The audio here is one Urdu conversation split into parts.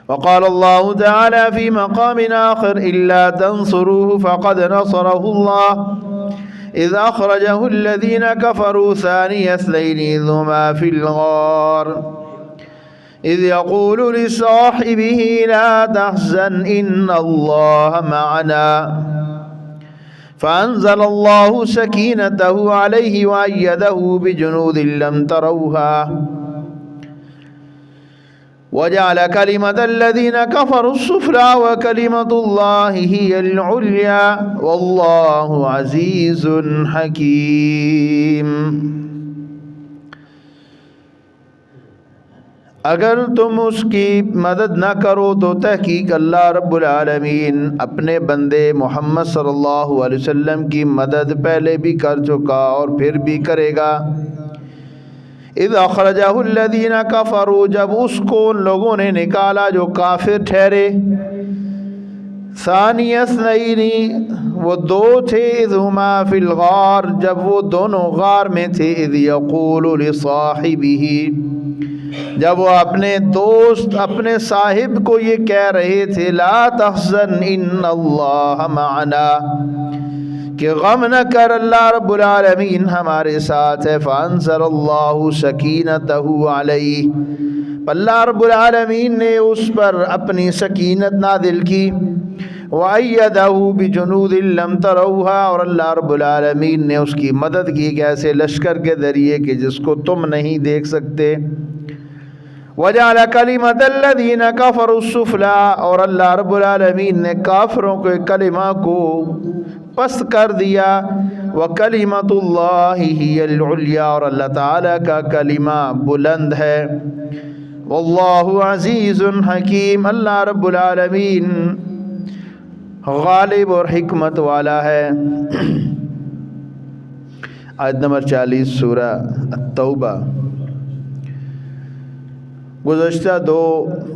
وقال الله تعالى في مقام آخر إلا تنصروه فقد نصره الله إذ أخرجه الذين كفروا ثاني اثنين إذ هما في الغار إذ يقول لصاحبه لا تحزن إن الله معنا فأنزل الله سكينته عليه وأيده بجنود لم تروها وجعل كلمة الذين كفروا السفلى وكلمة الله هي العليا والله عزيز حكيم۔ اگر تم اس کی مدد نہ کرو تو تحقیق اللہ رب العالمین اپنے بندے محمد صلی اللہ علیہ وسلم کی مدد پہلے بھی کر چکا اور پھر بھی کرے گا۔ اذ اخرجہ الذین کفروا، جب اس کو ان لوگوں نے نکالا جو کافر ٹھہرے، ثانی اثنین، وہ دو تھے، اذ ہما فی الغار، جب وہ دونوں غار میں تھے، اذ یقول لصاحبہ، جب وہ اپنے دوست اپنے صاحب کو یہ کہہ رہے تھے، لا تحزن ان اللہ معنا، کہ غم نہ کر، اللہ رب العالمین ہمارے ساتھ ہے۔ فانزل اللہ سکینتہ علیہ، اللہ رب العالمین نے اس پر اپنی سکینت نازل کی، وَأَيَّدَهُ بِجُنُودٍ لَّمْ تَرَوْهَا، اور اللہ رب العالمین نے اس کی مدد کی کہ ایسے لشکر کے ذریعے کہ جس کو تم نہیں دیکھ سکتے۔ وَجَعَلَ كَلِمَةَ الَّذِينَ كَفَرُوا السُّفْلَىٰ، اور اللہ رب العالمین نے کافروں کے کلمہ کو پست کر دیا، وَكَلِمَةُ اللَّهِ هِيَ الْعُلْيَا، اور اللہ تعالیٰ کا کلمہ بلند ہے۔ وَاللَّهُ عَزِيزٌ حَكِيمٌ، اللہ رب العالمین غالب اور حکمت والا ہے۔ آیت نمبر 40 سورہ التوبہ۔ گزشتہ دو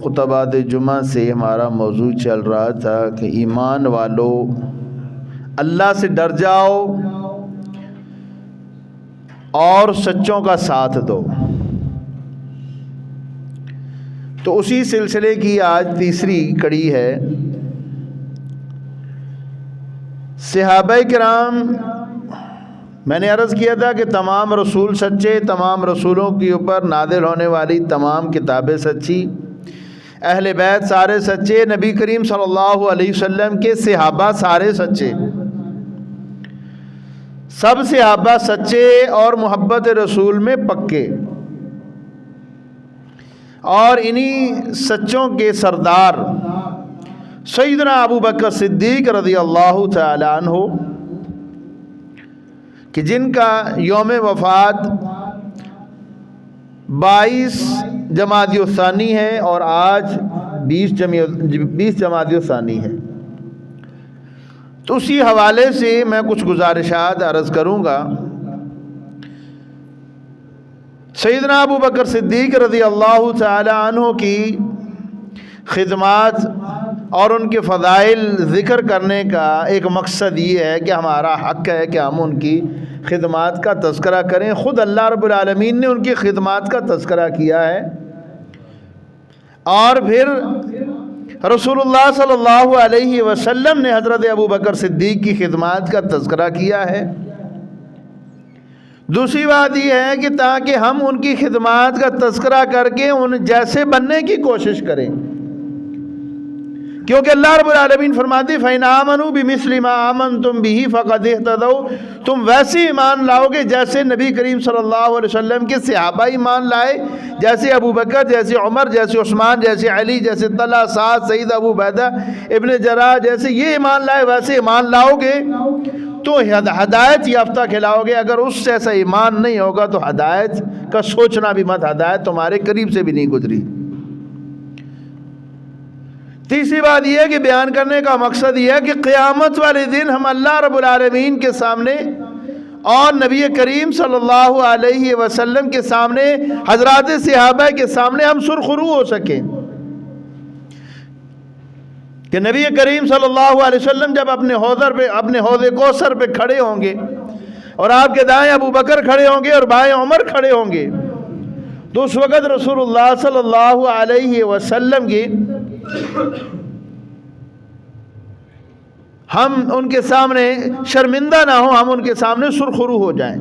خطبات جمعہ سے ہمارا موضوع چل رہا تھا کہ ایمان والو اللہ سے ڈر جاؤ اور سچوں کا ساتھ دو۔ تو اسی سلسلے کی آج تیسری کڑی ہے۔ صحابہ کرام، میں نے عرض کیا تھا کہ تمام رسول سچے، تمام رسولوں کے اوپر نازل ہونے والی تمام کتابیں سچی، اہل بیت سارے سچے، نبی کریم صلی اللہ علیہ وسلم کے صحابہ سارے سچے، سب صحابہ سچے اور محبت رسول میں پکے، اور انہی سچوں کے سردار سیدنا ابو بکر صدیق رضی اللہ تعالی عنہ، کہ جن کا یوم وفات 22 جمادی الثانی ہے اور آج 20 جمادی الثانی ہے۔ تو اسی حوالے سے میں کچھ گزارشات عرض کروں گا۔ سیدنا ابو بکر صدیق رضی اللہ تعالی عنہ کی خدمات اور ان کے فضائل ذکر کرنے کا ایک مقصد یہ ہے کہ ہمارا حق ہے کہ ہم ان کی خدمات کا تذکرہ کریں۔ خود اللہ رب العالمین نے ان کی خدمات کا تذکرہ کیا ہے، اور پھر رسول اللہ صلی اللہ علیہ وسلم نے حضرت ابو بکر صدیق کی خدمات کا تذکرہ کیا ہے۔ دوسری بات یہ ہے کہ تاکہ ہم ان کی خدمات کا تذکرہ کر کے ان جیسے بننے کی کوشش کریں، کیونکہ اللہ رب العالمین فرماتے فَإِنْ آمَنُوا بِمِثْلِ مَا آمَنْتُمْ بِهِ فَقَدِ اهْتَدَوْا، تم ویسے ایمان لاؤ گے جیسے نبی کریم صلی اللہ علیہ وسلم کے صحابہ ایمان لائے، جیسے ابو بکر، جیسے عمر، جیسے عثمان، جیسے علی، جیسے طلحہ، سعد، سعید، ابو عبیدہ ابن جراح، جیسے یہ ایمان لائے ویسے ایمان لاؤ گے تو ہدایت یافتہ کھلاؤ گے۔ اگر اس سے ایسا ایمان نہیں ہوگا تو ہدایت کا سوچنا بھی مت، ہدایت تمہارے قریب سے بھی نہیں گزری۔ تیسری بات یہ ہے کہ بیان کرنے کا مقصد یہ ہے کہ قیامت والے دن ہم اللہ رب العالمین کے سامنے اور نبی کریم صلی اللہ علیہ وسلم کے سامنے، حضرات صحابہ کے سامنے ہم سرخرو ہو سکیں، کہ نبی کریم صلی اللہ علیہ وسلم جب اپنے حوض کوثر پہ کھڑے ہوں گے اور آپ کے دائیں ابو بکر کھڑے ہوں گے اور بائیں عمر کھڑے ہوں گے، تو اس وقت رسول اللہ صلی اللہ علیہ وسلم کی ہم ان کے سامنے شرمندہ نہ ہوں، ہم ان کے سامنے سرخرو ہو جائیں۔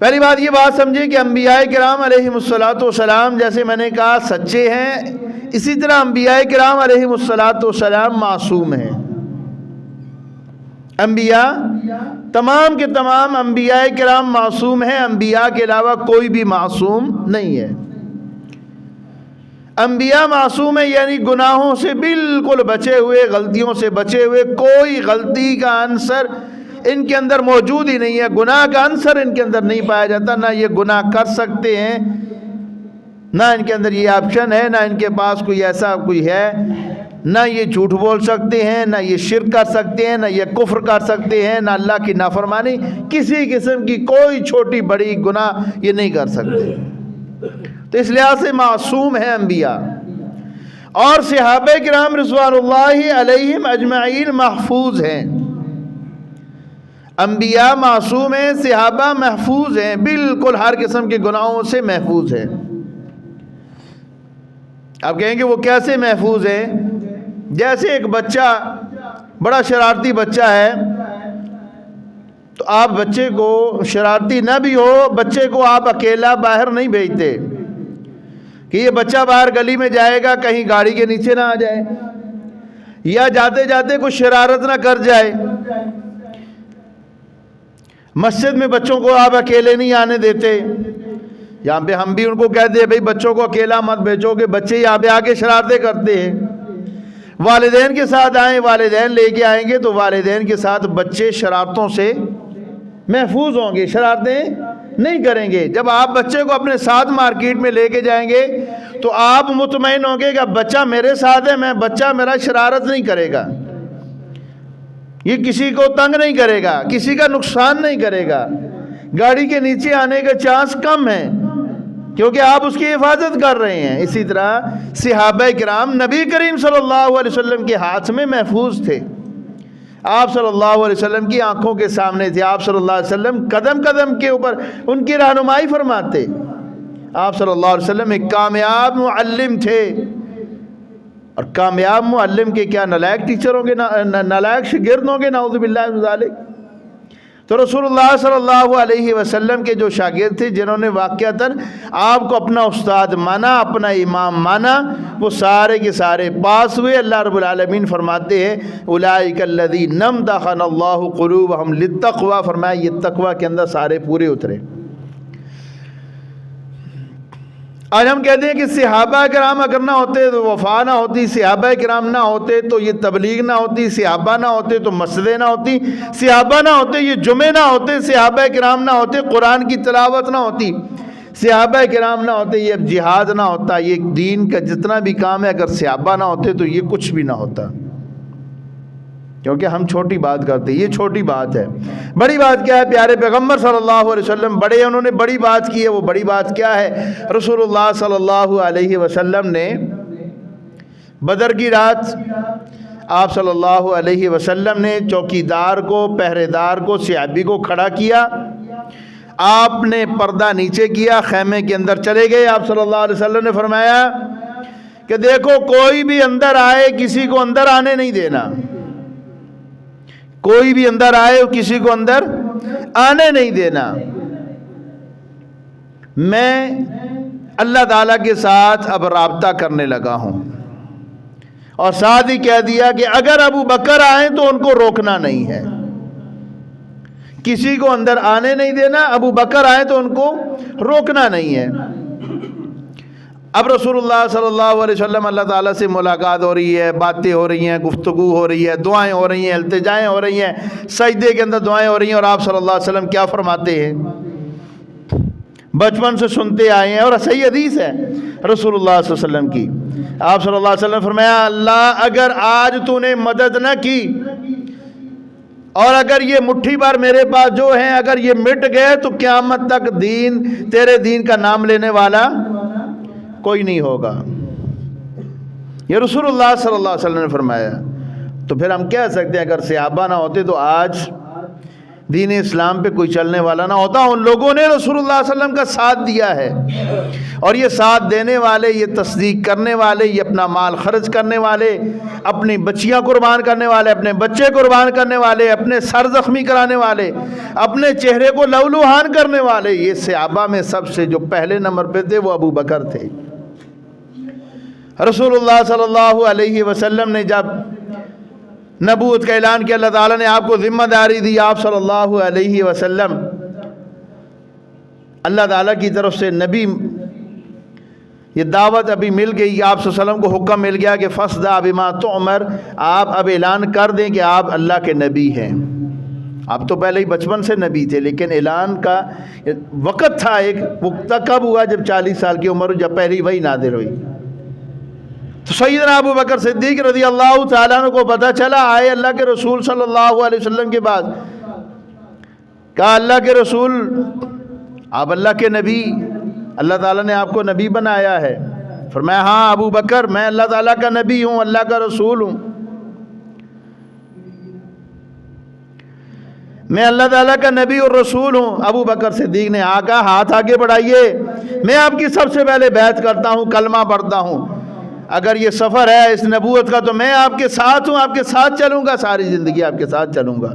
پہلی بات یہ بات سمجھے کہ انبیاء کرام علیہم الصلوۃ والسلام جیسے میں نے کہا سچے ہیں، اسی طرح انبیاء کرام علیہم الصلوۃ والسلام معصوم ہیں۔ انبیاء تمام کے تمام انبیاء کرام معصوم ہیں، انبیاء کے علاوہ کوئی بھی معصوم نہیں ہے۔ انبیاء معصوم ہیں یعنی گناہوں سے بالکل بچے ہوئے، غلطیوں سے بچے ہوئے، کوئی غلطی کا عنصر ان کے اندر موجود ہی نہیں ہے، گناہ کا عنصر ان کے اندر نہیں پایا جاتا، نہ یہ گناہ کر سکتے ہیں، نہ ان کے اندر یہ آپشن ہے، نہ ان کے پاس کوئی ایسا کوئی ہے، نہ یہ جھوٹ بول سکتے ہیں، نہ یہ شرک کر سکتے ہیں، نہ یہ کفر کر سکتے ہیں، نہ اللہ کی نافرمانی، کسی قسم کی کوئی چھوٹی بڑی گناہ یہ نہیں کر سکتے۔ تو اس لحاظ سے معصوم ہیں انبیاء، اور صحابہ کرام رضوان اللہ علیہم اجمعین محفوظ ہیں۔ انبیاء معصوم ہیں، صحابہ محفوظ ہیں، بالکل ہر قسم کے گناہوں سے محفوظ ہیں۔ آپ کہیں گے وہ کیسے محفوظ ہیں؟ جیسے ایک بچہ بڑا شرارتی بچہ ہے، تو آپ بچے کو شرارتی نہ بھی ہو، بچے کو آپ اکیلا باہر نہیں بھیجتے کہ یہ بچہ باہر گلی میں جائے گا کہیں گاڑی کے نیچے نہ آ جائے، یا جاتے جاتے کچھ شرارت نہ کر جائے۔ مسجد میں بچوں کو آپ اکیلے نہیں آنے دیتے، یہاں پہ ہم بھی ان کو کہہ دیں بھئی بچوں کو اکیلا مت بھیجو، کہ بچے یہاں پہ آ کے شرارتیں کرتے ہیں۔ والدین کے ساتھ آئیں، والدین لے کے آئیں گے تو والدین کے ساتھ بچے شرارتوں سے محفوظ ہوں گے، شرارتیں نہیں کریں گے۔ جب آپ بچے کو اپنے ساتھ مارکیٹ میں لے کے جائیں گے تو آپ مطمئن ہوں گے کہ بچہ میرے ساتھ ہے، بچہ میرا شرارت نہیں کرے گا، یہ کسی کو تنگ نہیں کرے گا، کسی کا نقصان نہیں کرے گا، گاڑی کے نیچے آنے کا چانس کم ہے، کیونکہ آپ اس کی حفاظت کر رہے ہیں۔ اسی طرح صحابہ کرام نبی کریم صلی اللہ علیہ وسلم کے ہاتھ میں محفوظ تھے، آپ صلی اللہ علیہ وسلم کی آنکھوں کے سامنے تھے، آپ صلی اللہ علیہ وسلم قدم قدم کے اوپر ان کی رہنمائی فرماتے۔ آپ صلی اللہ علیہ وسلم ایک کامیاب معلم تھے، اور کامیاب معلم کے کیا نالائق ٹیچر ہوں گے، نالائق شاگرد ہوں گے، نعوذ باللہ من ذالک۔ تو رسول اللہ صلی اللہ علیہ وسلم کے جو شاگرد تھے، جنہوں نے واقعتاً آپ کو اپنا استاد مانا، اپنا امام مانا، وہ سارے کے سارے پاس ہوئے۔ اللہ رب العالمین فرماتے ہیں اولئک الذین امتحن اللہ قلوبہم للتقوی، فرمایا یہ تقوی کے اندر سارے پورے اترے۔ آج ہم کہتے ہیں کہ صحابہ کرام اگر نہ ہوتے تو وفا نہ ہوتی، صحابہ کرام نہ ہوتے تو یہ تبلیغ نہ ہوتی، صحابہ نہ ہوتے تو مسجدیں نہ ہوتی، صحابہ نہ ہوتے یہ جمعے نہ ہوتے، صحابہ کرام نہ ہوتے قرآن کی تلاوت نہ ہوتی، صحابہ کرام نہ ہوتے یہ جہاد نہ ہوتا، یہ دین کا جتنا بھی کام ہے اگر صحابہ نہ ہوتے تو یہ کچھ بھی نہ ہوتا۔ کیونکہ ہم چھوٹی بات کرتے ہیں، یہ چھوٹی بات ہے۔ بڑی بات کیا ہے؟ پیارے پیغمبر صلی اللہ علیہ وسلم بڑے ہیں، انہوں نے بڑی بات کی ہے۔ وہ بڑی بات کیا ہے؟ رسول اللہ صلی اللہ علیہ وسلم نے بدر کی رات آپ صلی اللہ علیہ وسلم نے چوکیدار کو، پہرے دار کو، صحابی کو کھڑا کیا، آپ نے پردہ نیچے کیا، خیمے کے اندر چلے گئے۔ آپ صلی اللہ علیہ وسلم نے فرمایا کہ دیکھو کوئی بھی اندر آئے کسی کو اندر آنے نہیں دینا، کوئی بھی اندر آئے کسی کو اندر آنے نہیں دینا۔ میں اللہ تعالیٰ کے ساتھ اب رابطہ کرنے لگا ہوں، اور ساتھ ہی کہہ دیا کہ اگر ابو بکر آئیں تو ان کو روکنا نہیں ہے، کسی کو اندر آنے نہیں دینا، ابو بکر آئیں تو ان کو روکنا نہیں ہے۔ اب رسول اللہ صلی اللہ علیہ وسلم اللہ تعالیٰ سے ملاقات ہو رہی ہے، باتیں ہو رہی ہیں، گفتگو ہو رہی ہے، دعائیں ہو رہی ہیں، التجائیں ہو رہی ہیں، سجدے کے اندر دعائیں ہو رہی ہیں، اور آپ صلی اللہ علیہ وسلم کیا فرماتے ہیں؟ بچپن سے سنتے آئے ہیں، اور صحیح حدیث ہے رسول اللہ صلی اللہ علیہ وسلم کی۔ آپ صلی اللہ علیہ وسلم فرمایا اللہ اگر آج تو نے مدد نہ کی، اور اگر یہ مٹھی بھر میرے پاس جو ہیں اگر یہ مٹ گئے تو قیامت تک دین تیرے دین کا نام لینے والا کوئی نہیں ہوگا۔ یہ رسول اللہ صلی اللہ علیہ وسلم نے فرمایا۔ تو پھر ہم کہہ سکتے ہیں اگر صحابہ نہ ہوتے تو آج دین اسلام پہ کوئی چلنے والا نہ ہوتا. ان لوگوں نے رسول اللہ صلی اللہ علیہ وسلم کا ساتھ دیا ہے, اور یہ ساتھ دینے والے, یہ تصدیق کرنے والے, یہ اپنا مال خرچ کرنے والے, اپنی بچیاں قربان کرنے والے, اپنے بچے قربان کرنے والے, اپنے سر زخمی کرانے والے, اپنے چہرے کو لہولہان کرنے والے, یہ صحابہ میں سب سے جو پہلے نمبر پہ تھے وہ ابو بکر تھے. رسول اللہ صلی اللہ علیہ وسلم نے جب نبوت کا اعلان کیا, اللہ تعالیٰ نے آپ کو ذمہ داری دی, آپ صلی اللہ علیہ وسلم اللہ تعالیٰ کی طرف سے نبی, یہ دعوت ابھی مل گئی, آپ صلی اللہ علیہ وسلم کو حکم مل گیا کہ فَاصْدَعْ بِمَا تُؤْمَرْ, آپ اب اعلان کر دیں کہ آپ اللہ کے نبی ہیں. آپ تو پہلے ہی بچپن سے نبی تھے, لیکن اعلان کا وقت تھا ایک, وہ کب ہوا جب 40 سال کی عمر, جب پہلی وحی نازل ہوئی. تو سیدنا ابو بکر صدیق رضی اللہ تعالیٰ عنہ کو پتہ چلا, آئے اللہ کے رسول صلی اللہ علیہ وسلم کے بعد, کہا اللہ کے رسول آپ اللہ کے نبی, اللہ تعالیٰ نے آپ کو نبی بنایا ہے. فرمایا ہاں ابو بکر, میں اللہ تعالیٰ کا نبی ہوں, اللہ کا رسول ہوں, میں اللہ تعالیٰ کا نبی اور رسول ہوں. ابو بکر صدیق نے کہا ہاتھ آگے بڑھائیے, میں آپ کی سب سے پہلے بیعت کرتا ہوں, کلمہ پڑھتا ہوں. اگر یہ سفر ہے اس نبوت کا تو میں آپ کے ساتھ ہوں, آپ کے ساتھ چلوں گا, ساری زندگی آپ کے ساتھ چلوں گا.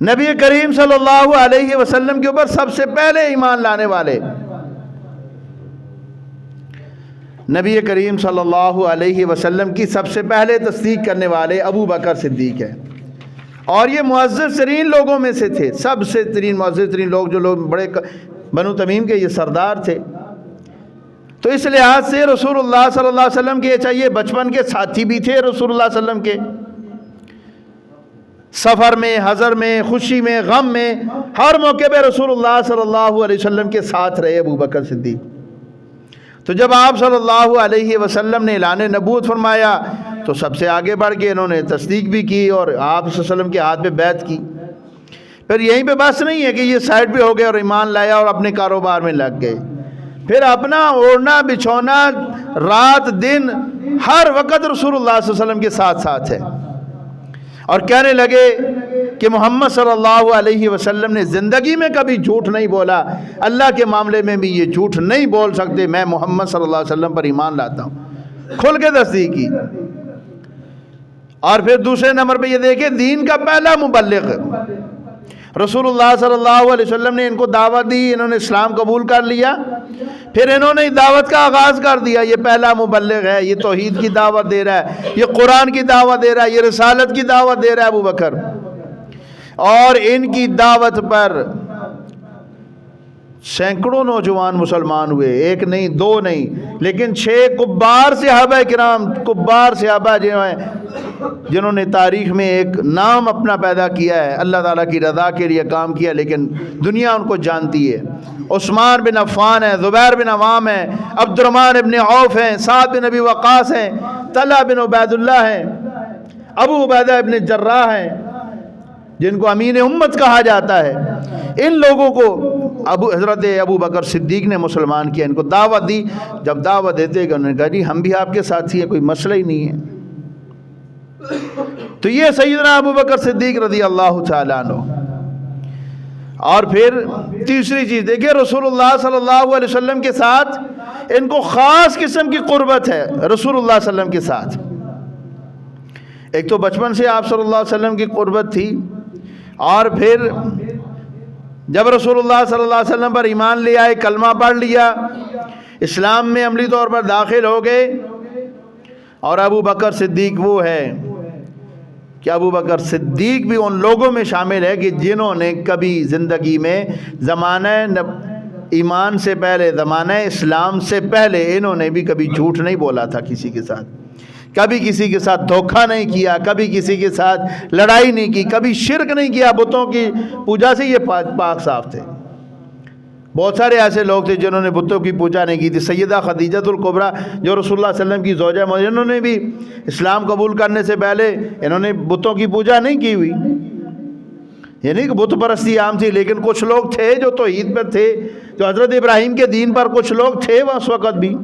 نبی کریم صلی اللہ علیہ وسلم کے اوپر سب سے پہلے ایمان لانے والے نبی کریم صلی اللہ علیہ وسلم کی سب سے پہلے تصدیق کرنے والے ابو بکر صدیق ہیں, اور یہ معزز ترین لوگوں میں سے تھے, سب سے ترین معزز ترین لوگ, جو لوگ بڑے بنو تمیم کے یہ سردار تھے. تو اس لحاظ سے رسول اللہ صلی اللہ علیہ وسلم کے چاہیے بچپن کے ساتھی بھی تھے رسول اللہ صلی اللہ علیہ وسلم کے, سفر میں, حضر میں, خوشی میں, غم میں, ہر موقع پہ رسول اللہ صلی اللہ علیہ وسلم کے ساتھ رہے ابو بکر صدیق. تو جب آپ صلی اللہ علیہ وسلم نے اعلان نبوت فرمایا تو سب سے آگے بڑھ کے انہوں نے تصدیق بھی کی اور آپ صلی اللہ علیہ وسلم کے ہاتھ پہ بیعت کی. پھر یہیں پہ بس نہیں ہے کہ یہ سائڈ پہ ہو گئے اور ایمان لایا اور اپنے کاروبار میں لگ گئے, پھر اپنا اوڑھنا بچھونا رات دن ہر وقت رسول اللہ صلی اللہ علیہ وسلم کے ساتھ ساتھ ہے, اور کہنے لگے کہ محمد صلی اللہ علیہ وسلم نے زندگی میں کبھی جھوٹ نہیں بولا, اللہ کے معاملے میں بھی یہ جھوٹ نہیں بول سکتے, میں محمد صلی اللہ علیہ وسلم پر ایمان لاتا ہوں. کھل کے تصدیق کی. اور پھر دوسرے نمبر پہ یہ دیکھیں, دین کا پہلا مبلغ رسول اللہ صلی اللہ علیہ وسلم نے ان کو دعوت دی, انہوں نے اسلام قبول کر لیا, پھر انہوں نے دعوت کا آغاز کر دیا. یہ پہلا مبلغ ہے, یہ توحید کی دعوت دے رہا ہے, یہ قرآن کی دعوت دے رہا ہے, یہ رسالت کی دعوت دے رہا ہے ابو بکر. اور ان کی دعوت پر سینکڑوں نوجوان مسلمان ہوئے, ایک نہیں دو نہیں, لیکن 6 کبار صحابہ کرام, کبار صحابہ جنہوں نے تاریخ میں ایک نام اپنا پیدا کیا ہے, اللہ تعالیٰ کی رضا کے لیے کام کیا, لیکن دنیا ان کو جانتی ہے. عثمان بن عفان ہیں, زبیر بن عوام ہیں, عبد الرحمن بن عوف ہیں, سعد بن ابی وقاص ہیں, طلحہ بن عبید اللہ ہیں, ابو عبیدہ بن جراح ہیں, جن کو امین امت کہا جاتا ہے. ان لوگوں کو حضرت ابو بکر صدیق نے مسلمان کیا, ان کو دعوت دی. جب دعوت دیتے کہ انہوں نے کہا جی ہم بھی آپ کے ساتھی ہیں, کوئی مسئلہ ہی نہیں ہے. تو یہ سیدنا ابو بکر صدیق رضی اللہ تعالیٰ عنہ. اور پھر تیسری چیز دیکھیں, رسول اللہ صلی اللہ علیہ وسلم کے ساتھ ان کو خاص قسم کی قربت ہے رسول اللہ صلی اللہ علیہ وسلم کے ساتھ. ایک تو بچپن سے آپ صلی اللہ علیہ وسلم کی قربت تھی, اور پھر جب رسول اللہ صلی اللہ علیہ وسلم پر ایمان لے آئے, کلمہ پڑھ لیا, اسلام میں عملی طور پر داخل ہو گئے. اور ابو بکر صدیق وہ ہے کہ ابو بکر صدیق بھی ان لوگوں میں شامل ہے کہ جنہوں نے کبھی زندگی میں زمانہ ایمان سے پہلے, زمانہ اسلام سے پہلے, انہوں نے بھی کبھی جھوٹ نہیں بولا تھا کسی کے ساتھ, کبھی کسی کے ساتھ دھوکہ نہیں کیا, کبھی کسی کے ساتھ لڑائی نہیں کی, کبھی شرک نہیں کیا. بتوں کی پوجا سے یہ پاک صاف تھے. بہت سارے ایسے لوگ تھے جنہوں نے بتوں کی پوجا نہیں کی تھی. سیدہ خدیجۃ الکبریٰ جو رسول اللہ صلی اللہ علیہ وسلم کی زوجہ ہیں, انہوں نے بھی اسلام قبول کرنے سے پہلے انہوں نے بتوں کی پوجا نہیں کی ہوئی. یہ نہیں کہ بت پرستی عام تھی, لیکن کچھ لوگ تھے جو توحید پر تھے, جو حضرت ابراہیم کے دین پر کچھ لوگ تھے اس وقت بھی.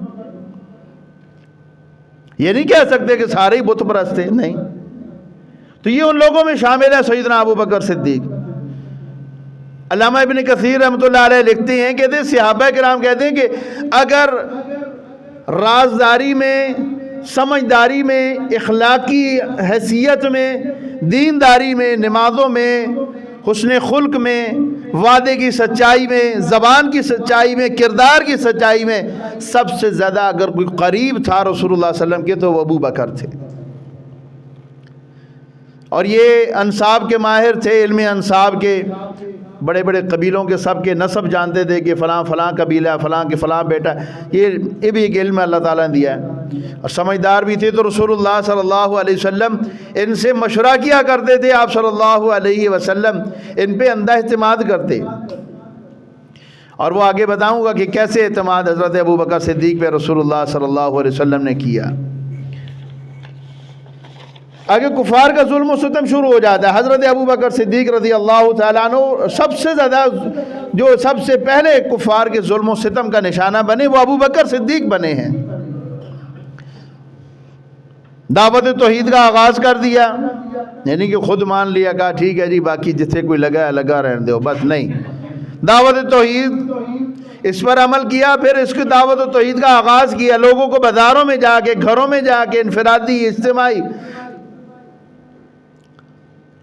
یہ نہیں کہہ سکتے کہ سارے ہی بت پرست تھے, نہیں. تو یہ ان لوگوں میں شامل ہے سیدنا ابو بکر صدیق۔ علامہ ابن کثیر رحمۃ اللہ علیہ لکھتے ہیں، کہتے ہیں صحابہ کرام کہتے ہیں کہ اگر رازداری میں، سمجھداری میں، اخلاقی حیثیت میں، دینداری میں، نمازوں میں، حسن خلق میں، وعدے کی سچائی میں، زبان کی سچائی میں، کردار کی سچائی میں سب سے زیادہ اگر کوئی قریب تھا رسول اللہ صلی اللہ علیہ وسلم کے تو وہ ابو بکر تھے۔ اور یہ انساب کے ماہر تھے، علم انساب کے، بڑے بڑے قبیلوں کے سب کے نسب جانتے تھے کہ فلاں فلاں قبیلہ، فلاں کے فلاں بیٹا، یہ بھی ایک علم اللہ تعالیٰ نے دیا ہے، اور سمجھدار بھی تھے۔ تو رسول اللہ صلی اللہ علیہ وسلم ان سے مشورہ کیا کرتے تھے، آپ صلی اللہ علیہ وسلم ان پہ اندھا اعتماد کرتے۔ اور وہ آگے بتاؤں گا کہ کیسے اعتماد حضرت ابو بکر صدیق پہ رسول اللہ صلی اللہ علیہ وسلم نے کیا۔ آگے کفار کا ظلم و ستم شروع ہو جاتا ہے۔ حضرت ابو بکر صدیق رضی اللہ تعالیٰ عنہ سب سے زیادہ جو سب سے پہلے کفار کے ظلم و ستم کا نشانہ بنے وہ ابو بکر صدیق بنے ہیں۔ دعوت توحید کا آغاز کر دیا، یعنی کہ خود مان لیا، کہا ٹھیک ہے جی باقی جتنے کوئی لگا ہے لگا رہنے دو، بس نہیں، دعوت توحید اس پر عمل کیا۔ پھر اس کی دعوت توحید کا آغاز کیا، لوگوں کو بازاروں میں جا کے، گھروں میں جا کے، انفرادی اجتماعی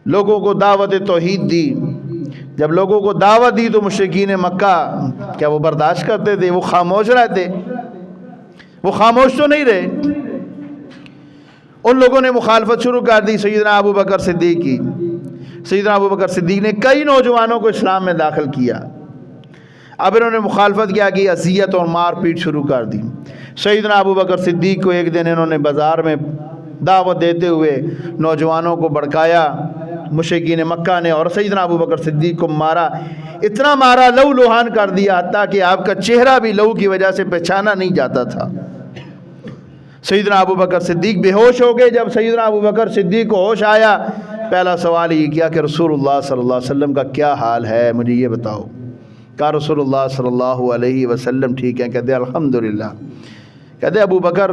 لوگوں کو دعوت توحید دی۔ جب لوگوں کو دعوت دی تو مشرکین مکہ کیا وہ برداشت کرتے تھے؟ وہ خاموش رہتے؟ وہ خاموش تو نہیں رہے، ان لوگوں نے مخالفت شروع کر دی سیدنا ابو بکر صدیق کی۔ سیدنا ابو بکر صدیق نے کئی نوجوانوں کو اسلام میں داخل کیا۔ اب انہوں نے مخالفت کیا کہ اذیت اور مار پیٹ شروع کر دی۔ سیدنا ابو بکر صدیق کو ایک دن انہوں نے بازار میں دعوت دیتے ہوئے نوجوانوں کو بھڑکایا مشرکین مکہ نے، اور سیدنا ابو بکر صدیق کو مارا، اتنا مارا لہو لہان کر دیا، حتیٰ کہ آپ کا چہرہ بھی لہو کی وجہ سے پہچانا نہیں جاتا تھا۔ سیدنا ابو بکر صدیق بے ہوش ہو گئے۔ جب سیدنا ابو بکر صدیق کو ہوش آیا، پہلا سوال یہ کیا کہ رسول اللہ صلی اللہ علیہ وسلم کا کیا حال ہے، مجھے یہ بتاؤ۔ کہا رسول اللہ صلی اللہ علیہ وسلم ٹھیک ہے۔ کہتے الحمدللہ۔ کہتے ابو بکر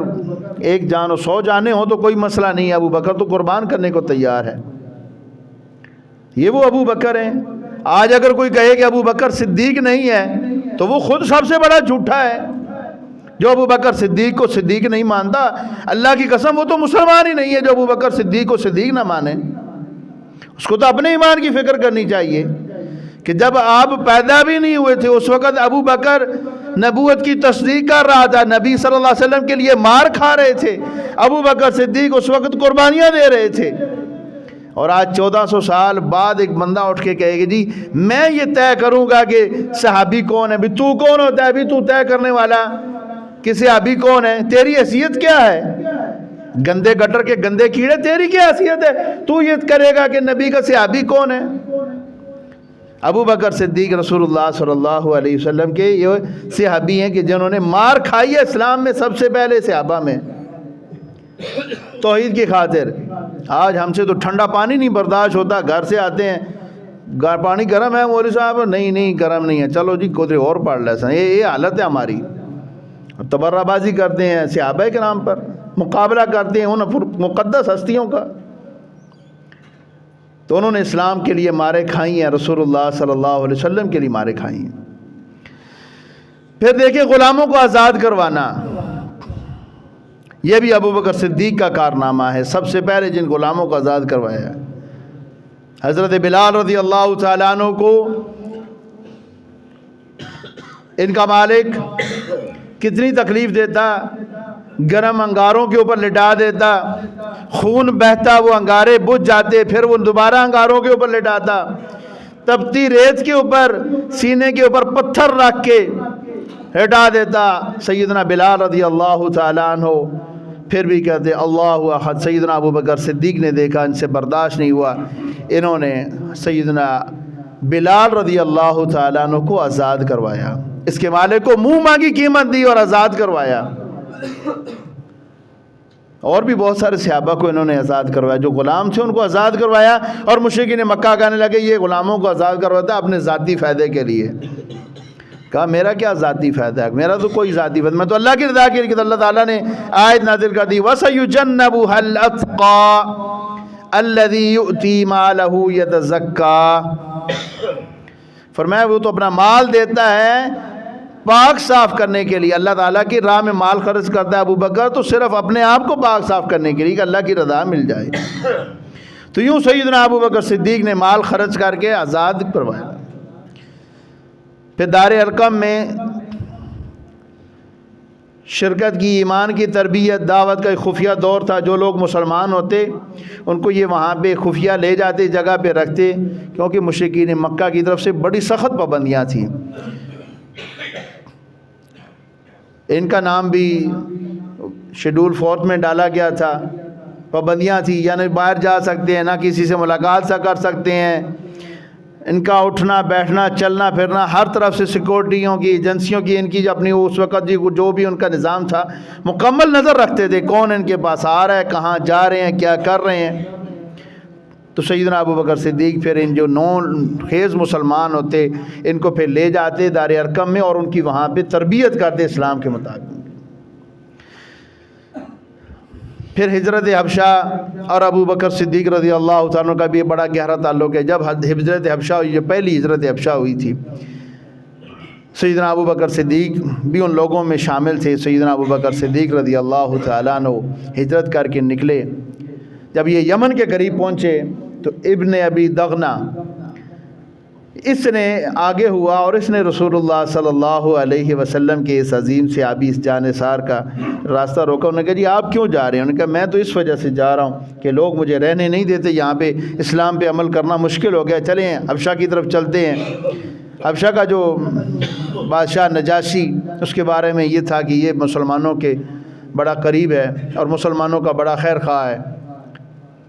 ایک جان و 100 جانیں ہوں تو کوئی مسئلہ نہیں ہے، ابو بکر تو قربان کرنے کو تیار ہے۔ یہ وہ ابو بکر ہیں۔ آج اگر کوئی کہے کہ ابو بکر صدیق نہیں ہے تو وہ خود سب سے بڑا جھوٹا ہے۔ جو ابو بکر صدیق کو صدیق نہیں مانتا، اللہ کی قسم وہ تو مسلمان ہی نہیں ہے۔ جو ابو بکر صدیق کو صدیق نہ مانے، اس کو تو اپنے ایمان کی فکر کرنی چاہیے کہ جب آپ پیدا بھی نہیں ہوئے تھے اس وقت ابو بکر نبوت کی تصدیق کر رہا تھا، نبی صلی اللہ علیہ وسلم کے لیے مار کھا رہے تھے، ابو بکر صدیق اس وقت قربانیاں دے رہے تھے۔ اور آج 1400 سال بعد ایک بندہ اٹھ کے کہے گا جی میں یہ طے کروں گا کہ صحابی کون ہے۔ بھی تو کون ہوتا ہے؟ بھی تو طے کرنے والا کہ صحابی کون ہے؟ تیری حیثیت کیا ہے؟ گندے گٹر کے گندے کیڑے، تیری کیا حیثیت ہے؟ تو یہ کرے گا کہ نبی کا صحابی کون ہے؟ ابو بکر صدیق رسول اللہ صلی اللہ علیہ وسلم کے یہ صحابی ہیں کہ جنہوں نے مار کھائی ہے اسلام میں سب سے پہلے صحابہ میں، توحید کی خاطر۔ آج ہم سے تو ٹھنڈا پانی نہیں برداشت ہوتا، گھر سے آتے ہیں پانی گرم ہے مولوی صاحب، نہیں گرم نہیں ہے، چلو جی کوئی اور پڑھ لے سن۔ یہ حالت ہے ہماری۔ تبرہ بازی کرتے ہیں صحابہ کے نام پر، مقابلہ کرتے ہیں ان مقدس ہستیوں کا۔ تو انہوں نے اسلام کے لیے مارے کھائی ہیں، رسول اللہ صلی اللہ علیہ وسلم کے لیے مارے کھائی ہیں۔ پھر دیکھیں غلاموں کو آزاد کروانا، یہ بھی ابو بکر صدیق کا کارنامہ ہے۔ سب سے پہلے جن غلاموں کو آزاد کروایا ہے، حضرت بلال رضی اللہ تعالیٰ عنہ کو ان کا مالک کتنی تکلیف دیتا، گرم انگاروں کے اوپر لٹا دیتا، خون بہتا، وہ انگارے بجھ جاتے، پھر وہ دوبارہ انگاروں کے اوپر لٹاتا، تپتی ریت کے اوپر سینے کے اوپر پتھر رکھ کے ہٹا دیتا۔ سیدنا بلال رضی اللہ تعالیٰ عنہ پھر بھی کہتے اللہ احد۔ سیدنا ابو بکر صدیق نے دیکھا ان سے برداشت نہیں ہوا، انہوں نے سیدنا بلال رضی اللہ تعالیٰ عنہ کو آزاد کروایا، اس کے مالک کو منہ مانگی قیمت دی اور آزاد کروایا۔ اور بھی بہت سارے صحابہ کو انہوں نے آزاد کروایا، جو غلام تھے ان کو آزاد کروایا، اور مشرکین مکہ کہنے لگے یہ غلاموں کو آزاد کرواتا اپنے ذاتی فائدے کے لیے۔ کہا میرا کیا ذاتی فائدہ ہے، میرا تو کوئی ذاتی فائدہ، میں تو اللہ کی رضا کے لیے۔ اللہ تعالیٰ نے آیت نازل کر دی وَسَيُجَنَّبُهَا الْأَتْقَى، الذی یؤتی مالہ یتزکا، فرمایا وہ تو اپنا مال دیتا ہے پاک صاف کرنے کے لیے، اللہ تعالیٰ کی راہ میں مال خرچ کرتا ہے ابو بکر تو صرف اپنے آپ کو پاک صاف کرنے کے لیے کہ اللہ کی رضا مل جائے۔ تو یوں سیدنا ابو بکر صدیق نے مال خرچ کر کے آزاد کروایا۔ پھر دار ارقم میں شرکت کی، ایمان کی تربیت، دعوت کا ایک خفیہ دور تھا۔ جو لوگ مسلمان ہوتے ان کو یہ وہاں پہ خفیہ لے جاتے، جگہ پہ رکھتے، کیونکہ مشرکین مکہ کی طرف سے بڑی سخت پابندیاں تھیں۔ ان کا نام بھی شیڈول 4 میں ڈالا گیا تھا، پابندیاں تھیں، یعنی باہر جا سکتے ہیں، نہ کسی سے ملاقات سا کر سکتے ہیں، ان کا اٹھنا بیٹھنا چلنا پھرنا ہر طرف سے سیکورٹیوں کی ایجنسیوں کی ان کی اپنی اس وقت جو بھی ان کا نظام تھا مکمل نظر رکھتے تھے، کون ان کے پاس آ رہا ہے، کہاں جا رہے ہیں، کیا کر رہے ہیں۔ تو سیدنا ابو بکر صدیق پھر ان جو خیز مسلمان ہوتے ان کو پھر لے جاتے دار ارقم میں اور ان کی وہاں پہ تربیت کرتے اسلام کے مطابق۔ پھر ہجرت حبشہ اور ابو بکر صدیق رضی اللہ تعالیٰ کا بھی بڑا گہرا تعلق ہے۔ جب ہجرت حبشہ ہوئی، جو پہلی ہجرت حبشہ ہوئی تھی، سیدنا ابو بکر صدیق بھی ان لوگوں میں شامل تھے۔ سیدنا ابو بکر صدیق رضی اللہ تعالیٰ عنہ ہجرت کر کے نکلے۔ جب یہ یمن کے قریب پہنچے تو ابن ابی دغنہ اس نے آگے ہوا اور اس نے رسول اللہ صلی اللہ علیہ وسلم کے اس عظیم صحابی اس جانثار کا راستہ روکا۔ انہوں نے کہا جی آپ کیوں جا رہے ہیں؟ انہوں نے کہا میں تو اس وجہ سے جا رہا ہوں کہ لوگ مجھے رہنے نہیں دیتے، یہاں پہ اسلام پہ عمل کرنا مشکل ہو گیا، چلیں حبشہ کی طرف چلتے ہیں۔ حبشہ کا جو بادشاہ نجاشی، اس کے بارے میں یہ تھا کہ یہ مسلمانوں کے بڑا قریب ہے اور مسلمانوں کا بڑا خیر خواہ ہے،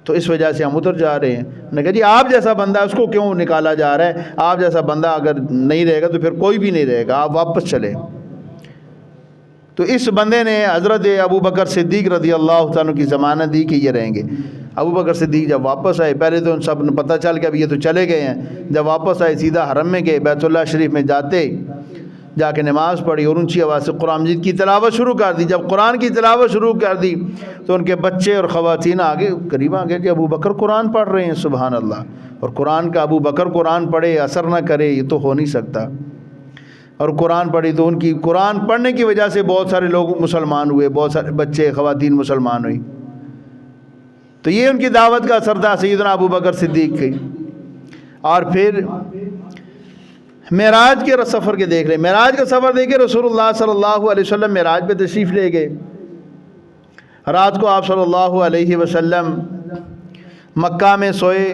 تو اس وجہ سے ہم ادھر جا رہے ہیں۔ نے کہا جی آپ جیسا بندہ اس کو کیوں نکالا جا رہا ہے؟ آپ جیسا بندہ اگر نہیں رہے گا تو پھر کوئی بھی نہیں رہے گا، آپ واپس چلیں۔ تو اس بندے نے حضرت ابو بکر صدیق رضی اللہ عنہ کی ضمانت دی کہ یہ رہیں گے۔ ابو بکر صدیق جب واپس آئے، پہلے تو ان سب نے پتہ چل گیا اب یہ تو چلے گئے ہیں، جب واپس آئے سیدھا حرم میں گئے، بیت اللہ شریف میں جا کے نماز پڑھی اور اونچی آواز سے قرآن مجید کی تلاوت شروع کر دی۔ جب قرآن کی تلاوت شروع کر دی تو ان کے بچے اور خواتین آگے قریب آ گئے کہ ابو بکر قرآن پڑھ رہے ہیں، سبحان اللہ، اور قرآن کا ابو بکر قرآن پڑھے اثر نہ کرے یہ تو ہو نہیں سکتا۔ اور قرآن پڑھی تو ان کی قرآن پڑھنے کی وجہ سے بہت سارے لوگ مسلمان ہوئے، بہت سارے بچے خواتین مسلمان ہوئی۔ تو یہ ان کی دعوت کا اثر تھا سیدنا ابو بکر صدیق کی۔ اور پھر معراج کے سفر کے دیکھ رہے، معراج کا سفر دیکھے، رسول اللہ صلی اللہ علیہ وسلم معراج پہ تشریف لے گئے۔ رات کو آپ صلی اللہ علیہ وسلم مکہ میں سوئے،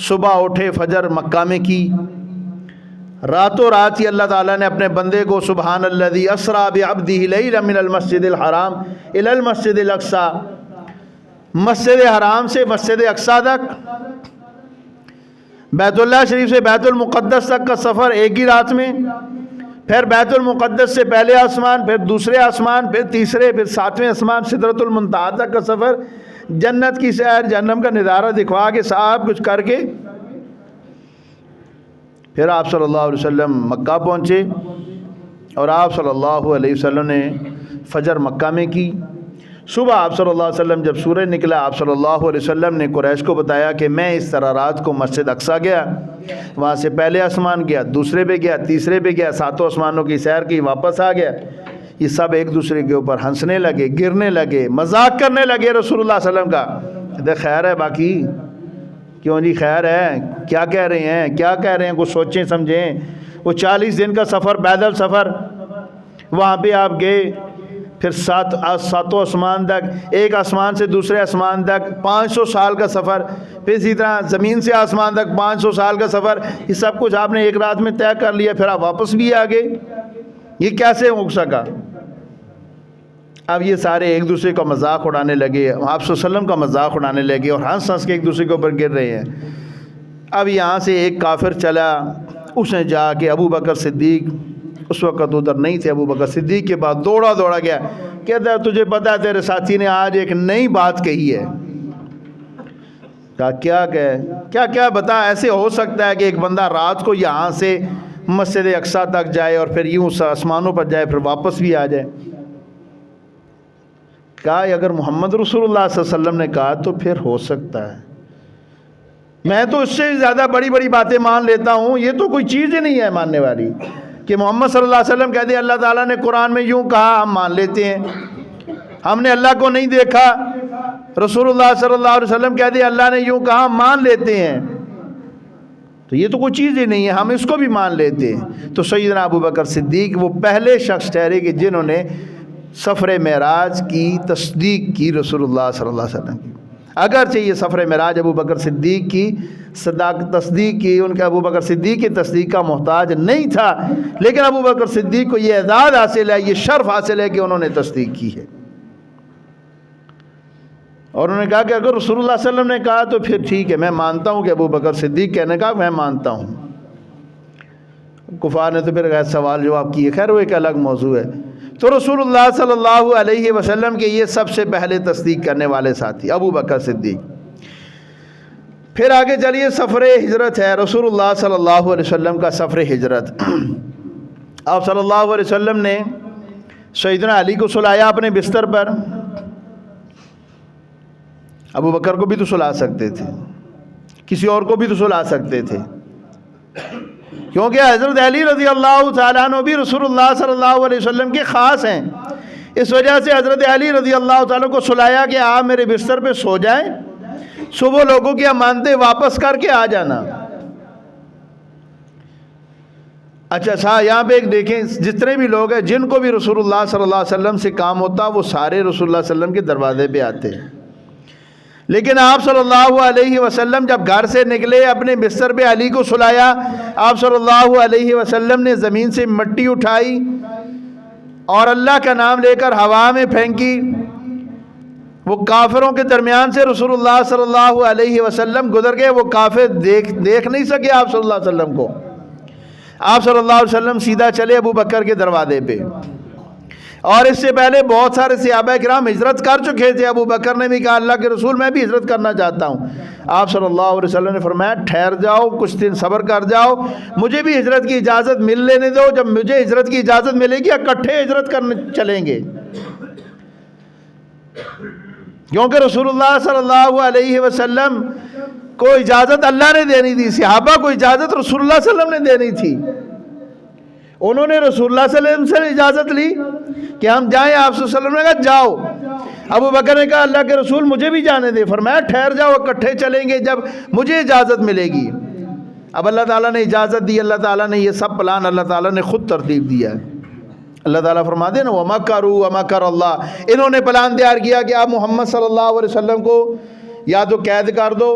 صبح اٹھے، فجر مکہ میں کی۔ راتوں رات ہی اللہ تعالیٰ نے اپنے بندے کو سبحان الذی اسریٰ بعبدہ لیلا من المسجد الحرام الی المسجد الاقصی، مسجد حرام سے مسجد اقصی تک، بیت اللہ شریف سے بیت المقدس تک کا سفر ایک ہی رات میں، پھر بیت المقدس سے پہلے آسمان، پھر دوسرے آسمان، پھر تیسرے، پھر 7ویں آسمان، سدرۃ المنتہا تک کا سفر، جنت کی سیر، جہنم کا نظارہ دکھوا کے سب کچھ کر کے پھر آپ صلی اللہ علیہ وسلم مکہ پہنچے۔ اور آپ صلی اللہ علیہ وسلم نے فجر مکہ میں کی۔ صبح آپ صلی اللہ علیہ وسلم جب سورج نکلا، آپ صلی اللہ علیہ وسلم نے قریش کو بتایا کہ میں اس طرح رات کو مسجد اقصی گیا، وہاں سے پہلے آسمان گیا، دوسرے پہ گیا، تیسرے پہ گیا، 7 آسمانوں کی سیر کی، واپس آ گیا۔ یہ سب ایک دوسرے کے اوپر ہنسنے لگے، گرنے لگے، مذاق کرنے لگے رسول اللہ صلی اللہ علیہ وسلم کا۔ خیر ہے باقی کیوں جی خیر ہے، کیا کہہ رہے ہیں، کیا کہہ رہے ہیں، کچھ سوچیں سمجھیں۔ وہ 40 دن کا سفر، پیدل سفر، وہاں پہ آپ گئے، پھر 7 آسمان تک، ایک آسمان سے دوسرے آسمان تک 500 سال کا سفر، پھر اسی طرح زمین سے آسمان تک 500 سال کا سفر، یہ سب کچھ آپ نے ایک رات میں طے کر لیا، پھر آپ واپس بھی آ گئے۔ یہ کیسے ہو سکا؟ اب یہ سارے ایک دوسرے کا مذاق اڑانے لگے، آپ صلی اللہ علیہ وسلم کا مذاق اڑانے لگے اور ہنس ہنس کے ایک دوسرے کے اوپر گر رہے ہیں۔ اب یہاں سے ایک کافر چلا، اس نے جا کے ابو بکر صدیق، اس وقت ادھر نہیں تھے، ابو بکر صدیق کے بعد دوڑا گیا، کہتا ہے تجھے پتا ہے تیرے ساتھی نے آج ایک نئی بات کہی ہے۔ کہا کیا بتا، ایسے ہو سکتا ہے کہ ایک بندہ رات کو یہاں سے مسجد اقصی تک جائے اور پھر یوں آسمانوں پر جائے، پھر واپس بھی آ جائے؟ کہا اگر محمد رسول اللہ صلی اللہ علیہ وسلم نے کہا تو پھر ہو سکتا ہے، میں تو اس سے زیادہ بڑی بڑی باتیں مان لیتا ہوں، یہ تو کوئی چیز ہی نہیں ہے ماننے والی، کہ محمد صلی اللہ علیہ وسلم کہہ دے اللہ تعالیٰ نے قرآن میں یوں کہا، ہم مان لیتے ہیں۔ ہم نے اللہ کو نہیں دیکھا، رسول اللہ صلی اللہ علیہ وسلم کہہ دے اللہ نے یوں کہا، ہم مان لیتے ہیں، تو یہ تو کوئی چیز ہی نہیں ہے، ہم اس کو بھی مان لیتے ہیں۔ تو سیدنا ابو بکر صدیق وہ پہلے شخص ٹھہرے کہ جنہوں نے سفر معراج کی تصدیق کی رسول اللہ صلی اللہ علیہ وسلم کی۔ اگرچہ یہ سفر معراج ابو بکر صدیق کی تصدیق کی، ان کے ابو بکر صدیق کی تصدیق کا محتاج نہیں تھا، لیکن ابو بکر صدیق کو یہ اعزاز حاصل ہے، یہ شرف حاصل ہے کہ انہوں نے تصدیق کی ہے۔ اور انہوں نے کہا کہ اگر رسول اللہ صلی اللہ علیہ وسلم نے کہا تو پھر ٹھیک ہے، میں مانتا ہوں کہ ابو بکر صدیق کہنے کا میں مانتا ہوں۔ کفار نے تو پھر غیر سوال جواب کیے، خیر وہ ایک الگ موضوع ہے۔ تو رسول اللہ صلی اللہ علیہ وسلم کے یہ سب سے پہلے تصدیق کرنے والے ساتھی ابو بکر صدیق۔ پھر آگے چلیے، سفر ہجرت ہے، رسول اللہ صلی اللہ علیہ وسلم کا سفر ہجرت۔ آپ صلی اللہ علیہ وسلم نے سیدنا علی کو سلایا اپنے بستر پر، ابو بکر کو بھی تو سلا سکتے تھے، کسی اور کو بھی تو سلا سکتے تھے، کیونکہ حضرت علی رضی اللہ تعالیٰ عنہ بھی رسول اللہ صلی اللہ علیہ وسلم کے خاص ہیں، اس وجہ سے حضرت علی رضی اللہ تعالیٰ کو سلایا کہ آپ میرے بستر پہ سو جائیں، صبح لوگوں کی امانتیں واپس کر کے آ جانا۔ اچھا یہاں پہ ایک دیکھیں، جتنے بھی لوگ ہیں جن کو بھی رسول اللہ صلی اللہ علیہ وسلم سے کام ہوتا وہ سارے رسول اللہ صلی اللہ علیہ وسلم کے دروازے پہ آتے ہیں، لیکن آپ صلی اللہ علیہ وسلم جب گھر سے نکلے اپنے بستر پہ علی کو سلایا، آپ صلی اللہ علیہ وسلم نے زمین سے مٹی اٹھائی اور اللہ کا نام لے کر ہوا میں پھینکی، وہ کافروں کے درمیان سے رسول اللہ صلی اللہ علیہ وسلم گزر گئے، وہ کافر دیکھ نہیں سکے آپ صلی اللہ علیہ وسلم کو۔ آپ صلی اللہ علیہ وسلم سیدھا چلے ابو بکر کے دروازے پہ، اور اس سے پہلے بہت سارے صحابہ کرام ہجرت کر چکے تھے، ابو بکر نے بھی کہا اللہ کے رسول میں بھی ہجرت کرنا چاہتا ہوں۔ آپ صلی اللہ علیہ وسلم نے فرمایا ٹھہر جاؤ، کچھ دن صبر کر جاؤ، مجھے بھی ہجرت کی اجازت مل لینے دو، جب مجھے ہجرت کی اجازت ملے گی اکٹھے ہجرت کرنے چلیں گے، کیونکہ رسول اللہ صلی اللہ علیہ وسلم کو اجازت اللہ نے دینی تھی، صحابہ کو اجازت رسول اللہ صلی اللہ علیہ وسلم نے دینی تھی۔ انہوں نے رسول اللہ صلی اللہ علیہ وسلم سے اجازت لی کہ ہم جائیں، آپ صلی اللہ علیہ وسلم نے کہا جاؤ، ابو بکر نے کہا اللہ کے رسول مجھے بھی جانے دے، فرمایا ٹھہر جاؤ، اکٹھے چلیں گے جب مجھے اجازت ملے گی۔ اب اللہ تعالیٰ نے اجازت دی، اللہ تعالیٰ نے یہ سب پلان اللہ تعالیٰ نے خود ترتیب دیا ہے۔ اللہ تعالیٰ فرماتے ہیں نا وَمَكَرُوا وَمَكَرَ اللَّهُ، انہوں نے پلان تیار کیا کہ آپ محمد صلی اللہ علیہ وسلم کو یا تو قید کر دو،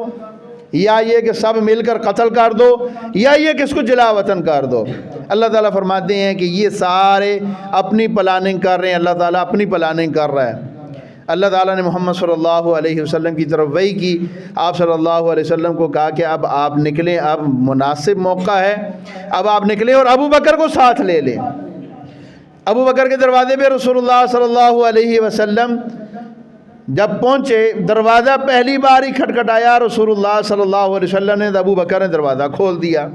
یا یہ کہ سب مل کر قتل کر دو، یا یہ کہ اس کو جلا وطن کر دو۔ اللہ تعالیٰ فرماتے ہیں کہ یہ سارے اپنی پلاننگ کر رہے ہیں، اللہ تعالیٰ اپنی پلاننگ کر رہا ہے۔ اللہ تعالیٰ نے محمد صلی اللہ علیہ وسلم کی طرف وحی کی، آپ صلی اللہ علیہ وسلم کو کہا کہ اب آپ نکلیں، اب مناسب موقع ہے، اب آپ نکلیں اور ابو بکر کو ساتھ لے لیں۔ ابو بکر کے دروازے پہ رسول اللہ صلی اللہ علیہ وسلم جب پہنچے، دروازہ پہلی بار ہی کھٹکھٹایا رسول اللہ صلی اللہ علیہ وسلم نے، ابو بکر نے دروازہ کھول دیا،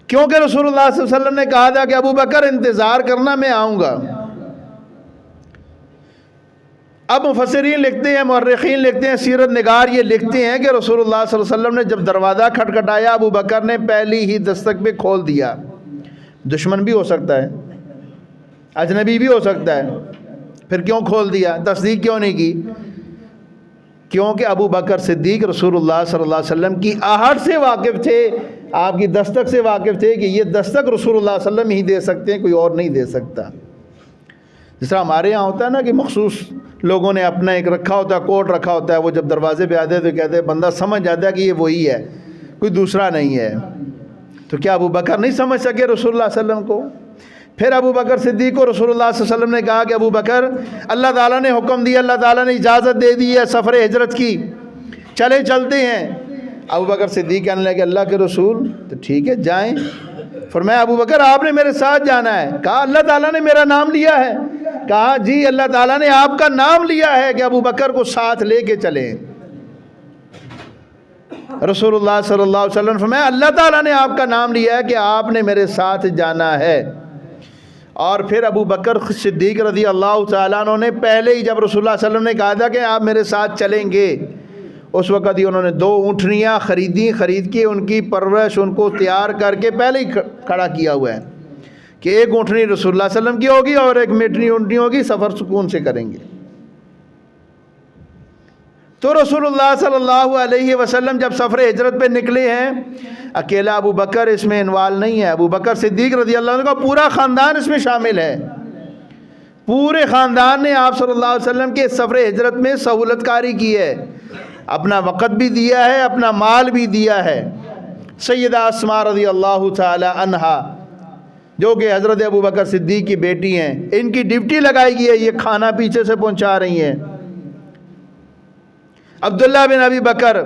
کیونکہ رسول اللہ صلی اللہ علیہ وسلم نے کہا تھا کہ ابو بکر انتظار کرنا، میں آؤں گا۔ اب مفسرین لکھتے ہیں، مورخین لکھتے ہیں، سیرت نگار یہ لکھتے ہیں کہ رسول اللہ صلی اللہ علیہ وسلم نے جب دروازہ کھٹکھٹایا، ابو بکر نے پہلی ہی دستک پہ کھول دیا۔ دشمن بھی ہو سکتا ہے، اجنبی بھی ہو سکتا ہے، پھر کیوں کھول دیا؟ تصدیق کیوں نہیں کی؟ کیونکہ ابو بکر صدیق رسول اللہ صلی اللہ علیہ وسلم کی آہٹ سے واقف تھے، آپ کی دستک سے واقف تھے کہ یہ دستک رسول اللہ صلی اللہ علیہ وسلم ہی دے سکتے ہیں، کوئی اور نہیں دے سکتا۔ جس طرح ہمارے یہاں ہوتا ہے نا کہ مخصوص لوگوں نے اپنا ایک رکھا ہوتا ہے، کوڈ رکھا ہوتا ہے، وہ جب دروازے پہ آتے ہیں تو کہتے ہیں، بندہ سمجھ جاتا ہے کہ یہ وہی ہے، کوئی دوسرا نہیں ہے۔ تو کیا ابو بکر نہیں سمجھ سکے رسول اللہ صلی اللہ علیہ وسلم کو؟ پھر ابو بکر صدیق کو رسول اللہ صلی اللہ علیہ وسلم نے کہا کہ ابو بکر، اللہ تعالیٰ نے حکم دیا، اللہ تعالیٰ نے اجازت دے دی ہے سفر ہجرت کی، چلتے ہیں۔ ابو بکر صدیق کہنے لگے اللہ کے رسول تو ٹھیک ہے جائیں۔ فرمایا ابو بکر آپ نے میرے ساتھ جانا ہے۔ کہا اللہ تعالیٰ نے میرا نام لیا ہے۔ کہا جی اللہ تعالیٰ نے آپ کا نام لیا ہے کہ ابو بکر کو ساتھ لے کے چلیں۔ رسول اللہ صلی اللہ علیہ وسلم فرمایا اللہ تعالیٰ نے آپ کا نام لیا ہے کہ آپ نے میرے ساتھ جانا ہے۔ اور پھر ابو بکر صدیق رضی اللہ تعالیٰ عنہ نے پہلے ہی جب رسول اللہ صلی اللہ علیہ وسلم نے کہا تھا کہ آپ میرے ساتھ چلیں گے، اس وقت ہی انہوں نے 2 اونٹنیاں خرید کے ان کی پرورش ان کو تیار کر کے پہلے ہی کھڑا کیا ہوا ہے کہ ایک اونٹنی رسول اللہ صلی اللہ علیہ وسلم کی ہوگی اور ایک میٹنی اونٹنی ہوگی، سفر سکون سے کریں گے۔ تو رسول اللہ صلی اللہ علیہ وسلم جب سفر ہجرت پہ نکلے ہیں، اکیلا ابو بکر اس میں انوالو نہیں ہے، ابو بکر صدیق رضی اللہ عنہ کا پورا خاندان اس میں شامل ہے۔ پورے خاندان نے آپ صلی اللہ علیہ وسلم کے سفر ہجرت میں سہولت کاری کی ہے، اپنا وقت بھی دیا ہے، اپنا مال بھی دیا ہے۔ سیدہ اسماء رضی اللہ تعالی عنہا جو کہ حضرت ابو بکر صدیق کی بیٹی ہیں، ان کی ڈیوٹی لگائی گئی ہے، یہ کھانا پیچھے سے پہنچا رہی ہیں۔ عبداللہ بن ابی بکر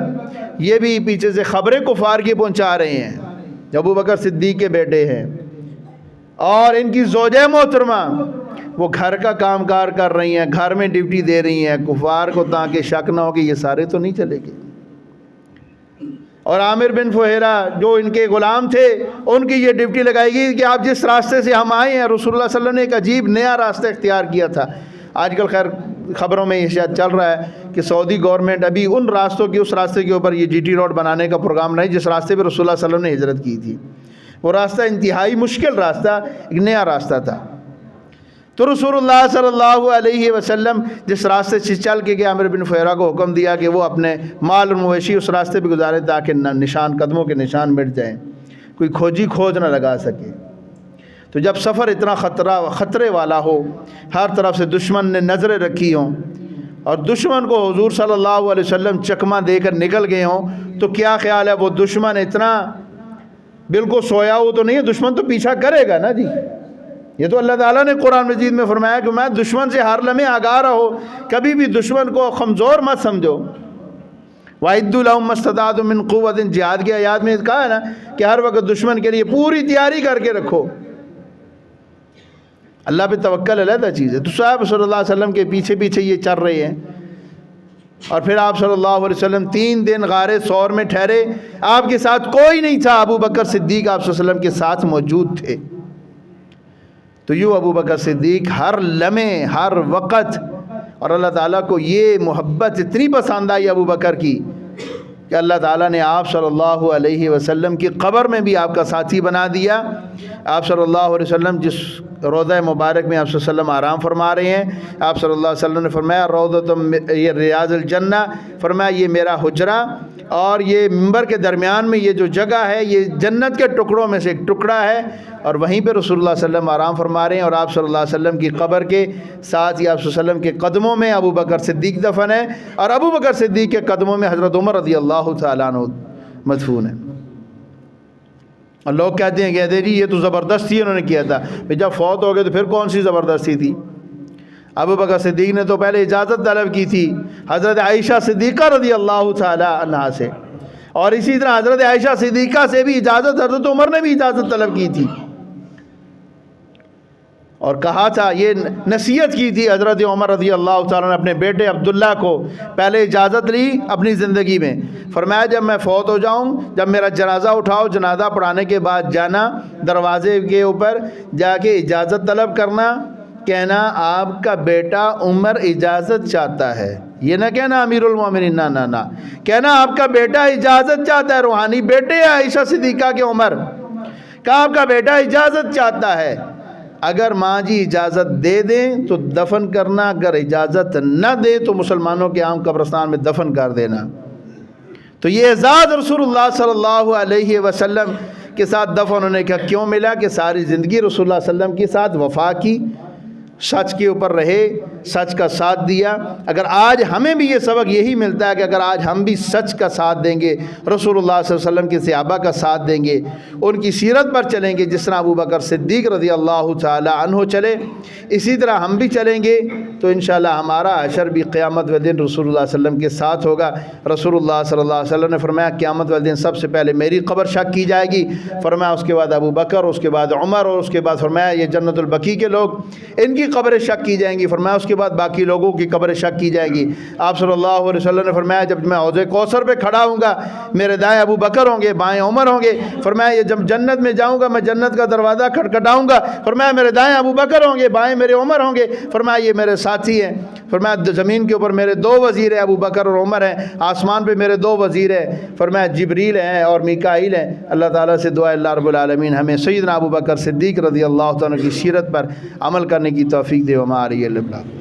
یہ بھی پیچھے سے خبریں کفار کی پہنچا رہے ہیں، ابو بکر صدیق کے بیٹے ہیں۔ اور ان کی زوجہ محترمہ وہ گھر کا کام کار کر رہی ہیں، گھر میں ڈیوٹی دے رہی ہیں کفار کو، تاکہ شک نہ ہو کہ یہ سارے تو نہیں چلے گئے۔ اور عامر بن فہیرہ جو ان کے غلام تھے، ان کی یہ ڈیوٹی لگائی گئی کہ آپ جس راستے سے ہم آئے ہیں، رسول اللہ صلی اللہ علیہ وسلم نے ایک عجیب نیا راستہ اختیار کیا تھا۔ آج کل خیر خبروں میں یہ شاید چل رہا ہے کہ سعودی گورنمنٹ ابھی ان راستوں کی، اس راستے کے اوپر یہ GT روڈ بنانے کا پروگرام نہیں جس راستے پہ رسول اللہ صلی اللہ علیہ وسلم نے ہجرت کی تھی۔ وہ راستہ انتہائی مشکل راستہ، ایک نیا راستہ تھا۔ تو رسول اللہ صلی اللہ علیہ وسلم جس راستے سے چل کے گئے، عامر بن فہیرہ کو حکم دیا کہ وہ اپنے مال اور مویشی اس راستے پہ گزارے تاکہ نشان، قدموں کے نشان مٹ جائیں، کوئی کھوجی کھوج نہ لگا سکے۔ تو جب سفر اتنا خطرے والا ہو، ہر طرف سے دشمن نے نظریں رکھی ہوں، اور دشمن کو حضور صلی اللہ علیہ وسلم چکمہ دے کر نکل گئے ہوں، تو کیا خیال ہے وہ دشمن اتنا بالکل سویا ہو تو نہیں ہے، دشمن تو پیچھا کرے گا نا جی۔ یہ تو اللہ تعالیٰ نے قرآن مجید میں فرمایا کہ میں دشمن سے ہر لمحے آگاہ رہو، کبھی بھی دشمن کو کمزور مت سمجھو۔ وَأَعِدُّوا لَهُم مَّا اسْتَطَعْتُم مِّن قُوَّةٍ، جہاد کی آیات میں کہا ہے نا کہ ہر وقت دشمن کے لیے پوری تیاری کر کے رکھو۔ اللہ پہ توکل علیحدہ چیز ہے۔ تو صاحب صلی اللہ علیہ وسلم کے پیچھے پیچھے یہ چل رہے ہیں، اور پھر آپ صلی اللہ علیہ وسلم 3 دن غار ثور میں ٹھہرے، آپ کے ساتھ کوئی نہیں تھا، ابو بکر صدیق آپ صلی اللہ علیہ وسلم کے ساتھ موجود تھے۔ تو یوں ابو بکر صدیق ہر لمحے، ہر وقت، اور اللہ تعالیٰ کو یہ محبت اتنی پسند آئی ابو بکر کی کہ اللہ تعالیٰ نے آپ صلی اللہ علیہ وسلم کی قبر میں بھی آپ کا ساتھی بنا دیا۔ آپ صلی اللہ علیہ وسلم جس روضہ مبارک میں آپ صلی اللہ علیہ وسلم آرام فرما رہے ہیں، آپ صلی اللہ علیہ وسلم نے فرمایا روضۃ یہ ریاض الجنہ، فرمایا یہ میرا حجرہ اور یہ ممبر کے درمیان میں یہ جو جگہ ہے یہ جنت کے ٹکڑوں میں سے ایک ٹکڑا ہے، اور وہیں پہ رسول اللہ صلی اللہ علیہ وسلم آرام فرما رہے ہیں، اور آپ صلی اللہ علیہ وسلم کی قبر کے ساتھ ہی آپ صلی اللہ علیہ وسلم کے قدموں میں ابو بکر صدیق دفن ہے، اور ابو بکر صدیق کے قدموں میں حضرت عمر رضی اللہ تعالیٰ عنہ مدفون ہے۔ اور لوگ کہتے ہیں کہ جی یہ تو زبردستی انہوں نے کیا تھا، جب فوت ہو گئے تو پھر کون سی زبردستی تھی؟ ابو بکر صدیق نے تو پہلے اجازت طلب کی تھی حضرت عائشہ صدیقہ رضی اللہ تعالی عنہا سے، اور اسی طرح حضرت عائشہ صدیقہ سے بھی اجازت حضرت عمر نے بھی اجازت طلب کی تھی، اور کہا تھا، یہ نصیحت کی تھی حضرت عمر رضی اللہ تعالیٰ نے اپنے بیٹے عبداللہ کو، پہلے اجازت لی اپنی زندگی میں، فرمایا جب میں فوت ہو جاؤں، جب میرا جنازہ اٹھاؤ، جنازہ پڑھانے کے بعد جانا، دروازے کے اوپر جا کے اجازت طلب کرنا، کہنا آپ کا بیٹا عمر اجازت چاہتا ہے، یہ نہ کہنا امیر المومنین، نہ کہنا آپ کا بیٹا اجازت چاہتا ہے، روحانی بیٹے عائشہ صدیقہ کے عمر، کہا آپ کا بیٹا اجازت چاہتا ہے، اگر ماں جی اجازت دے دیں تو دفن کرنا، اگر اجازت نہ دے تو مسلمانوں کے عام قبرستان میں دفن کر دینا۔ تو یہ اعزاز رسول اللہ صلی اللہ علیہ وسلم کے ساتھ دفن ہونے کا کیوں ملا کہ ساری زندگی رسول اللہ صلی اللہ علیہ وسلم کے ساتھ وفا کی، سچ کے اوپر رہے، سچ کا ساتھ دیا۔ اگر آج ہمیں بھی یہ سبق یہی ملتا ہے کہ اگر آج ہم بھی سچ کا ساتھ دیں گے، رسول اللہ صلی اللہ علیہ وسلم کے صحابہ کا ساتھ دیں گے، ان کی سیرت پر چلیں گے، جس طرح ابو بکر صدیق رضی اللہ تعالی عنہ چلے، اسی طرح ہم بھی چلیں گے، تو انشاءاللہ ہمارا حشر بھی قیامت والے دن رسول اللہ صلی اللہ علیہ وسلم کے ساتھ ہوگا۔ رسول اللہ صلی اللہ علیہ وسلم نے فرمایا قیامت والے دن سب سے پہلے میری قبر شک کی جائے گی، فرمایا اس کے بعد ابو بکر، اس کے بعد عمر، اور اس کے بعد فرمایا یہ جنت البقیع کے لوگ، ان کی قبریں شک کی جائیں گی، فرمایا اس کے بعد باقی لوگوں کی قبر شک کی جائے گی۔ آپ صلی اللہ علیہ وسلم نے فرمایا جب میں حوض کوثر پہ کھڑا ہوں گا میرے دائیں ابو بکر ہوں گے، بائیں عمر ہوں گے۔ فرمایا یہ جب جنت میں جاؤں گا میں جنت کا دروازہ کھٹکھٹاؤں گا، فرمایا میرے دائیں ابو بکر ہوں گے، بائیں میرے عمر ہوں گے۔ فرمایا یہ میرے ساتھی ہیں۔ فرمایا زمین کے اوپر میرے دو وزیر ہیں، ابو بکر اور عمر ہیں، آسمان پہ میرے دو وزیر ہیں، فرمایا جبریل ہیں اور میکائیل ہیں۔ اللہ تعالیٰ سے دعا اللہ رب العالمین ہمیں سیدنا ابو بکر صدیق رضی اللہ عنہ کی سیرت پر عمل کرنے کی توفیق دے۔ وما علیہ البلاغ۔